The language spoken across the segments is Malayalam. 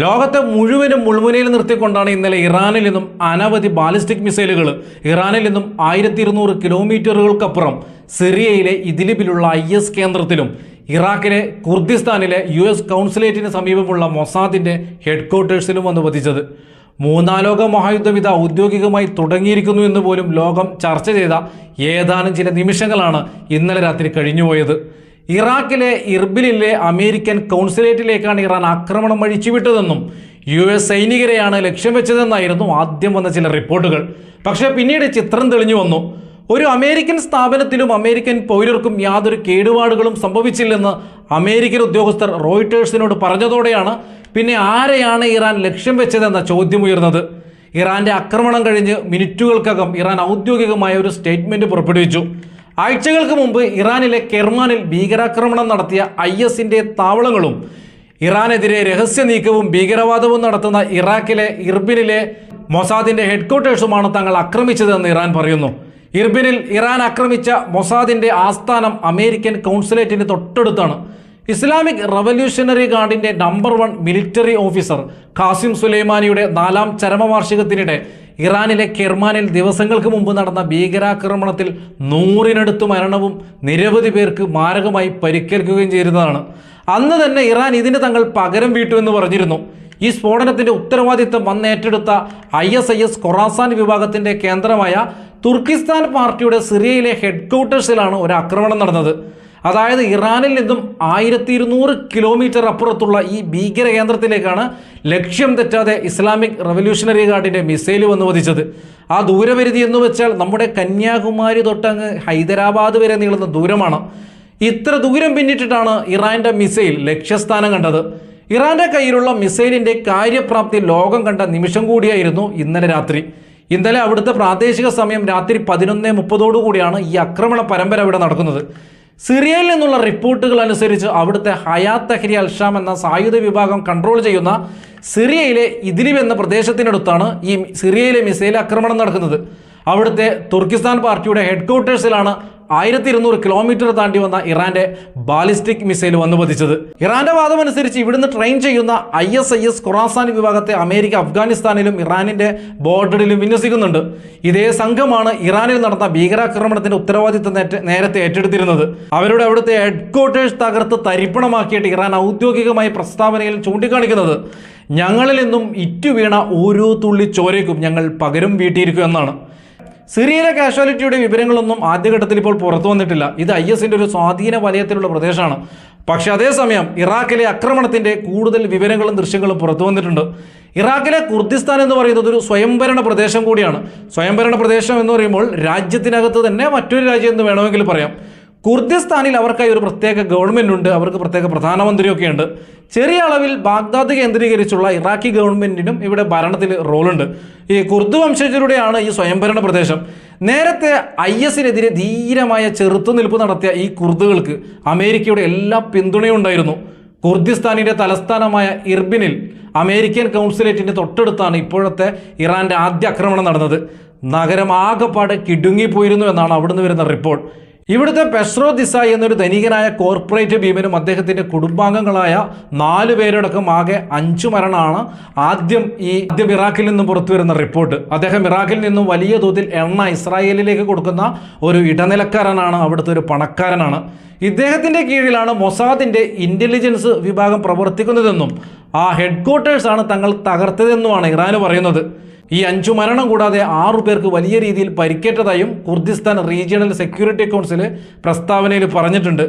ലോകത്തെ മുഴുവനും മുൾമുനയിൽ നിർത്തിക്കൊണ്ടാണ് ഇന്നലെ ഇറാനിൽ നിന്നും അനവധി ബാലിസ്റ്റിക് മിസൈലുകൾ ഇറാനിൽ നിന്നും 1200 കിലോമീറ്ററുകൾക്കപ്പുറം സിറിയയിലെ ഇദ്ലിബിലുള്ള IS കേന്ദ്രത്തിലും ഇറാഖിലെ കുർദിസ്ഥാനിലെ US കൗൺസിലേറ്റിന് സമീപമുള്ള മൊസാദിന്റെ ഹെഡ്ക്വാർട്ടേഴ്സിലും വന്ന് പതിച്ചത്. മൂന്നാം ലോക മഹായുദ്ധം ഇത് ഔദ്യോഗികമായി തുടങ്ങിയിരിക്കുന്നു എന്ന് പോലും ലോകം ചർച്ച ചെയ്ത ഏതാനും ചില നിമിഷങ്ങളാണ് ഇന്നലെ രാത്രി കഴിഞ്ഞുപോയത്. ഇറാഖിലെ ഇർബിലിലെ അമേരിക്കൻ കൗൺസിലേറ്റിലേക്കാണ് ഇറാൻ ആക്രമണം അഴിച്ചുവിട്ടതെന്നും US സൈനികരെയാണ് ലക്ഷ്യം വെച്ചതെന്നായിരുന്നു ആദ്യം വന്ന ചില റിപ്പോർട്ടുകൾ. പക്ഷേ പിന്നീട് ചിത്രം തെളിഞ്ഞു വന്നു. ഒരു അമേരിക്കൻ സ്ഥാപനത്തിലും അമേരിക്കൻ പൗരർക്കും യാതൊരു കേടുപാടുകളും സംഭവിച്ചില്ലെന്ന് അമേരിക്കൻ ഉദ്യോഗസ്ഥർ റോയിട്ടേഴ്സിനോട് പറഞ്ഞതോടെയാണ് പിന്നെ ആരെയാണ് ഇറാൻ ലക്ഷ്യം വെച്ചതെന്ന ചോദ്യം ഉയർന്നത്. ഇറാന്റെ ആക്രമണം കഴിഞ്ഞ് മിനിറ്റുകൾക്കകം ഇറാൻ ഔദ്യോഗികമായ ഒരു സ്റ്റേറ്റ്മെന്റ് പുറപ്പെടുവിച്ചു. ആഴ്ചകൾക്ക് മുമ്പ് ഇറാനിലെ കെർമാനിൽ ഭീകരാക്രമണം നടത്തിയ ISന്റെ താവളങ്ങളും ഇറാനെതിരെ രഹസ്യ നീക്കവും ഭീകരവാദവും നടത്തുന്ന ഇറാഖിലെ ഇർബിനിലെ മൊസാദിന്റെ ഹെഡ്ക്വാർട്ടേഴ്സുമാണ് തങ്ങൾ ആക്രമിച്ചതെന്ന് ഇറാൻ പറയുന്നു. ഇർബിനിൽ ഇറാൻ ആക്രമിച്ച മൊസാദിന്റെ ആസ്ഥാനം അമേരിക്കൻ കൗൺസിലേറ്റിന് തൊട്ടടുത്താണ്. ഇസ്ലാമിക് റവല്യൂഷണറി ഗാർഡിന്റെ നമ്പർ 1 മിലിറ്ററി ഓഫീസർ ഖാസിം സുലൈമാനിയുടെ 4ാം ചരമവാർഷികത്തിനിടെ ഇറാനിലെ കെർമാനിൽ ദിവസങ്ങൾക്ക് മുമ്പ് നടന്ന ഭീകരാക്രമണത്തിൽ 100-നടുത്ത് മരണവും നിരവധി പേർക്ക് മാരകമായി പരിക്കേൽക്കുകയും ചെയ്തിരുന്നതാണ്. അന്ന് തന്നെ ഇറാൻ ഇതിന് തങ്ങൾ പകരം വീട്ടുമെന്ന് പറഞ്ഞിരുന്നു. ഈ സ്ഫോടനത്തിന്റെ ഉത്തരവാദിത്തം വന്നേറ്റെടുത്ത ISIS ഖൊറാസാൻ വിഭാഗത്തിന്റെ കേന്ദ്രമായ തുർക്കിസ്ഥാൻ പാർട്ടിയുടെ സിറിയയിലെ ഹെഡ്ക്വാർട്ടേഴ്സിലാണ് ഒരു ആക്രമണം നടന്നത്. അതായത് ഇറാനിൽ നിന്നും 1200 കിലോമീറ്റർ അപ്പുറത്തുള്ള ഈ ഭീകര കേന്ദ്രത്തിലേക്കാണ് ലക്ഷ്യം തെറ്റാതെ ഇസ്ലാമിക് റവല്യൂഷണറി ഗാർഡിന്റെ മിസൈൽ വന്ന് പതിച്ചത്. ആ ദൂരപരിധി എന്ന് വെച്ചാൽ നമ്മുടെ കന്യാകുമാരി തൊട്ടങ്ങ് ഹൈദരാബാദ് വരെ നീളുന്ന ദൂരമാണ്. ഇത്ര ദൂരം പിന്നിട്ടിട്ടാണ് ഇറാന്റെ മിസൈൽ ലക്ഷ്യസ്ഥാനം കണ്ടത്. ഇറാന്റെ കയ്യിലുള്ള മിസൈലിന്റെ കാര്യപ്രാപ്തി ലോകം കണ്ട നിമിഷം കൂടിയായിരുന്നു ഇന്നലെ രാത്രി. ഇന്നലെ അവിടുത്തെ പ്രാദേശിക സമയം രാത്രി 11:30 കൂടിയാണ് ഈ ആക്രമണ പരമ്പര ഇവിടെ നടക്കുന്നത്. സിറിയയിൽ നിന്നുള്ള റിപ്പോർട്ടുകൾ അനുസരിച്ച് അവിടുത്തെ ഹയാത്ത് തെഹ്രി അൽ-ഷാം എന്ന സായുധ വിഭാഗം കൺട്രോൾ ചെയ്യുന്ന സിറിയയിലെ ഇദ്ലിബ് എന്ന പ്രദേശത്തിനടുത്താണ് ഈ സിറിയയിലെ മിസൈൽ ആക്രമണം നടക്കുന്നത്. അവിടുത്തെ തുർക്കിസ്ഥാൻ പാർട്ടിയുടെ ഹെഡ്ക്വാർട്ടേഴ്സിലാണ് 1200 കിലോമീറ്റർ താണ്ടി വന്ന ഇറാന്റെ ബാലിസ്റ്റിക് മിസൈൽ വന്നു പതിച്ചത്. ഇറാന്റെ വാദമനുസരിച്ച് ഇവിടുന്ന് ട്രെയിൻ ചെയ്യുന്ന ISIS ഖൊറാസാൻ വിഭാഗത്തെ അമേരിക്ക അഫ്ഗാനിസ്ഥാനിലും ഇറാനിന്റെ ബോർഡറിലും വിന്യസിക്കുന്നുണ്ട്. ഇതേ സംഘമാണ് ഇറാനിൽ നടന്ന ഭീകരാക്രമണത്തിന്റെ ഉത്തരവാദിത്തം നേരത്തെ ഏറ്റെടുത്തിരുന്നത്. അവരുടെ അവിടുത്തെ ഹെഡ്ക്വാർട്ടേഴ്സ് തകർത്ത് തരിപ്പണമാക്കിയിട്ട് ഇറാൻ ഔദ്യോഗികമായി പ്രസ്താവനയിൽ ചൂണ്ടിക്കാണിക്കുന്നത് ഞങ്ങളിൽ നിന്നും ഇറ്റുവീണ ഓരോ തുള്ളി ചോരയ്ക്കും ഞങ്ങൾ പകരം വീട്ടിയിരിക്കും എന്നാണ്. സിറിയയിലെ കാഷ്വാലിറ്റിയുടെ വിവരങ്ങളൊന്നും ആദ്യഘട്ടത്തിൽ ഇപ്പോൾ പുറത്തു വന്നിട്ടില്ല. ഇത് ISന്റെ ഒരു സ്വാധീന വലയത്തിലുള്ള പ്രദേശമാണ്. പക്ഷേ അതേസമയം ഇറാഖിലെ ആക്രമണത്തിന്റെ കൂടുതൽ വിവരങ്ങളും ദൃശ്യങ്ങളും പുറത്തു വന്നിട്ടുണ്ട്. ഇറാഖിലെ കുർദിസ്ഥാൻ എന്ന് പറയുന്നത് ഒരു സ്വയംഭരണ പ്രദേശം കൂടിയാണ്. സ്വയംഭരണ പ്രദേശം എന്ന് പറയുമ്പോൾ രാജ്യത്തിനകത്ത് തന്നെ മറ്റൊരു രാജ്യം എന്ന് വേണമെങ്കിൽ പറയാം. കുർദിസ്ഥാനിൽ അവർക്കായി ഒരു പ്രത്യേക ഗവൺമെന്റ് ഉണ്ട്, അവർക്ക് പ്രത്യേക പ്രധാനമന്ത്രിയൊക്കെ ഉണ്ട്. ചെറിയ അളവിൽ ബാഗ്ദാദ് കേന്ദ്രീകരിച്ചുള്ള ഇറാഖി ഗവൺമെന്റിനും ഇവിടെ ഭരണത്തിൽ റോളുണ്ട്. ഈ കുർദ് വംശജരുടെയാണ് ഈ സ്വയംഭരണ പ്രദേശം. നേരത്തെ ISനെതിരെ ധീരമായ ചെറുത്തുനിൽപ്പ് നടത്തിയ ഈ കുർദുകൾക്ക് അമേരിക്കയുടെ എല്ലാ പിന്തുണയും ഉണ്ടായിരുന്നു. കുർദിസ്ഥാനിന്റെ തലസ്ഥാനമായ ഇർബിനിൽ അമേരിക്കൻ കൗൺസിലേറ്റിന്റെ തൊട്ടടുത്താണ് ഇപ്പോഴത്തെ ഇറാന്റെ ആദ്യ ആക്രമണം നടന്നത്. നഗരം ആകെപ്പാടെ കിടുങ്ങിപ്പോയിരുന്നു എന്നാണ് അവിടുന്ന് വരുന്ന റിപ്പോർട്ട്. ഇവിടുത്തെ പെസ്രോ ദിസായി എന്നൊരു ധനികനായ കോർപ്പറേറ്റ് ഭീമനും അദ്ദേഹത്തിന്റെ കുടുംബാംഗങ്ങളായ 4 പേരടക്കം ആകെ 5 മരണമാണ് ആദ്യം ഇറാഖിൽ നിന്നും പുറത്തു വരുന്ന റിപ്പോർട്ട്. അദ്ദേഹം ഇറാഖിൽ നിന്നും വലിയ തോതിൽ എണ്ണ ഇസ്രായേലിലേക്ക് കൊടുക്കുന്ന ഒരു ഇടനിലക്കാരനാണ്, അവിടുത്തെ ഒരു പണക്കാരനാണ്. ഇദ്ദേഹത്തിന്റെ കീഴിലാണ് മൊസാദിന്റെ ഇന്റലിജൻസ് വിഭാഗം പ്രവർത്തിക്കുന്നതെന്നും ആ ഹെഡ്ക്വാർട്ടേഴ്സാണ് തങ്ങൾ തകർത്തതെന്നുമാണ് ഇറാന് പറയുന്നത്. ഈ 5 മരണം കൂടാതെ 6 പേർക്ക് വലിയ രീതിയിൽ പരിക്കേറ്റതായും കുർദിസ്ഥാൻ റീജിയണൽ സെക്യൂരിറ്റി കൗൺസിൽ പ്രസ്താവനയിൽ പറഞ്ഞിട്ടുണ്ട്.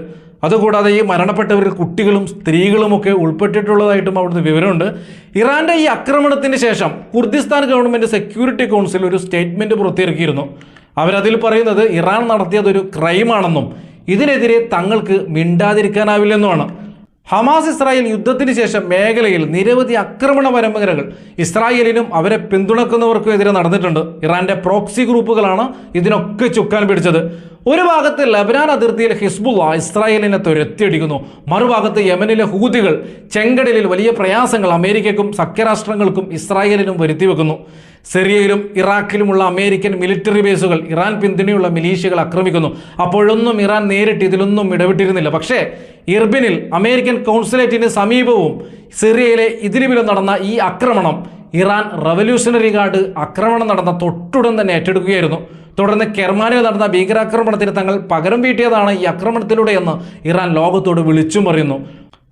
അതുകൂടാതെ ഈ മരണപ്പെട്ടവരിൽ കുട്ടികളും സ്ത്രീകളുമൊക്കെ ഉൾപ്പെട്ടിട്ടുള്ളതായിട്ടും അവിടുന്ന് വിവരമുണ്ട്. ഇറാന്റെ ഈ ആക്രമണത്തിന് ശേഷം കുർദിസ്ഥാൻ ഗവൺമെന്റ് സെക്യൂരിറ്റി കൗൺസിൽ ഒരു സ്റ്റേറ്റ്മെന്റ് പുറത്തിറക്കിയിരുന്നു. അവരതിൽ പറയുന്നത് ഇറാൻ നടത്തിയതൊരു ക്രൈമാണെന്നും ഇതിനെതിരെ തങ്ങൾക്ക് മിണ്ടാതിരിക്കാനാവില്ലെന്നുമാണ്. ഹമാസ് ഇസ്രായേൽ യുദ്ധത്തിന് ശേഷം മേഖലയിൽ നിരവധി ആക്രമണ പരമ്പരകൾ ഇസ്രായേലിനും അവരെ പിന്തുണക്കുന്നവർക്കും എതിരെ നടന്നിട്ടുണ്ട്. ഇറാന്റെ പ്രോക്സി ഗ്രൂപ്പുകളാണ് ഇതിനൊക്കെ ചുക്കാൻ പിടിച്ചത്. ഒരു ഭാഗത്ത് ലബനാൻ അതിർത്തിയിൽ ഹിസ്ബുള്ള ഇസ്രായേലിനെ തുരത്തിയടിക്കുന്നു, മറുഭാഗത്ത് യമനിലെ ഹൂതികൾ ചെങ്കടലിൽ വലിയ പ്രയാസങ്ങൾ അമേരിക്കയ്ക്കും സഖ്യരാഷ്ട്രങ്ങൾക്കും ഇസ്രായേലിനും വരുത്തിവെക്കുന്നു. സിറിയയിലും ഇറാഖിലുമുള്ള അമേരിക്കൻ മിലിറ്ററി ബേസുകൾ ഇറാൻ പിന്തുണയുള്ള മിലീഷ്യകൾ ആക്രമിക്കുന്നു. അപ്പോഴൊന്നും ഇറാൻ നേരിട്ട് ഇതിലൊന്നും ഇടപെട്ടിരുന്നില്ല. പക്ഷേ ഇർബിനിൽ അമേരിക്കൻ കൗൺസിലേറ്റിന് സമീപവും സിറിയയിലെ ഇദ്ലിബിലും നടന്ന ഈ ആക്രമണം ഇറാൻ റവല്യൂഷണറി ഗാർഡ് ആക്രമണം നടന്ന തൊട്ടുടൻ തന്നെ ഏറ്റെടുക്കുകയായിരുന്നു. തുടർന്ന് കെർമാനിൽ നടന്ന ഭീകരാക്രമണത്തിന് തങ്ങൾ പകരം വീട്ടിയതാണ് ഈ ആക്രമണത്തിലൂടെയെന്ന് ഇറാൻ ലോകത്തോട് വിളിച്ചും പറയുന്നു.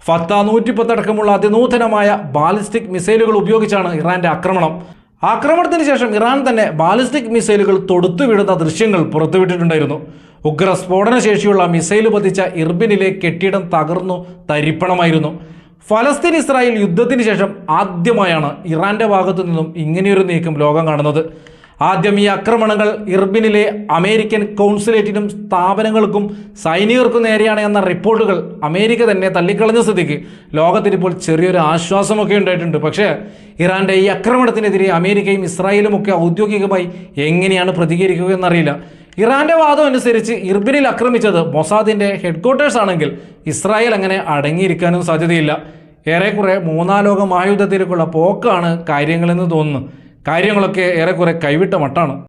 ഫത്ത 110 അടക്കമുള്ള അതിനൂതനമായ ബാലിസ്റ്റിക് മിസൈലുകൾ ഉപയോഗിച്ചാണ് ഇറാന്റെ ആക്രമണം. ആക്രമണത്തിന് ശേഷം ഇറാൻ തന്നെ ബാലിസ്റ്റിക് മിസൈലുകൾ തൊടുത്തുവിടുന്ന ദൃശ്യങ്ങൾ പുറത്തുവിട്ടിട്ടുണ്ടായിരുന്നു. ഉഗ്ര സ്ഫോടന ശേഷിയുള്ള മിസൈൽ പതിച്ച ഇർബിനിലെ കെട്ടിടം തകർന്നു തരിപ്പണമായിരുന്നു. ഫലസ്തീൻ ഇസ്രായേൽ യുദ്ധത്തിന് ശേഷം ആദ്യമായാണ് ഇറാന്റെ ഭാഗത്തു നിന്നും ഇങ്ങനെയൊരു നീക്കം ലോകം കാണുന്നത്. ആദ്യം ഈ ആക്രമണങ്ങൾ ഇർബിനിലെ അമേരിക്കൻ കൗൺസിലേറ്റിനും സ്ഥാപനങ്ങൾക്കും സൈനികർക്കും നേരെയാണ് എന്ന റിപ്പോർട്ടുകൾ അമേരിക്ക തന്നെ തള്ളിക്കളഞ്ഞ സ്ഥിതിക്ക് ലോകത്തിനിപ്പോൾ ചെറിയൊരു ആശ്വാസമൊക്കെ ഉണ്ടായിട്ടുണ്ട്. പക്ഷേ ഇറാന്റെ ഈ ആക്രമണത്തിനെതിരെ അമേരിക്കയും ഇസ്രായേലും ഒക്കെ ഔദ്യോഗികമായി എങ്ങനെയാണ് പ്രതികരിക്കുക എന്നറിയില്ല. ഇറാന്റെ വാദം അനുസരിച്ച് ഇർബിനിൽ ആക്രമിച്ചത് മൊസാദിന്റെ ഹെഡ്ക്വാർട്ടേഴ്സ് ആണെങ്കിൽ ഇസ്രായേൽ അങ്ങനെ അടങ്ങിയിരിക്കാനും സാധ്യതയില്ല. ഏറെക്കുറെ മൂന്നാം ലോക മഹായുദ്ധത്തിലേക്കുള്ള പോക്കാണ് കാര്യങ്ങളെന്ന് തോന്നുന്നു. കാര്യങ്ങളൊക്കെ ഏറെക്കുറെ കൈവിട്ട മട്ടാണ്.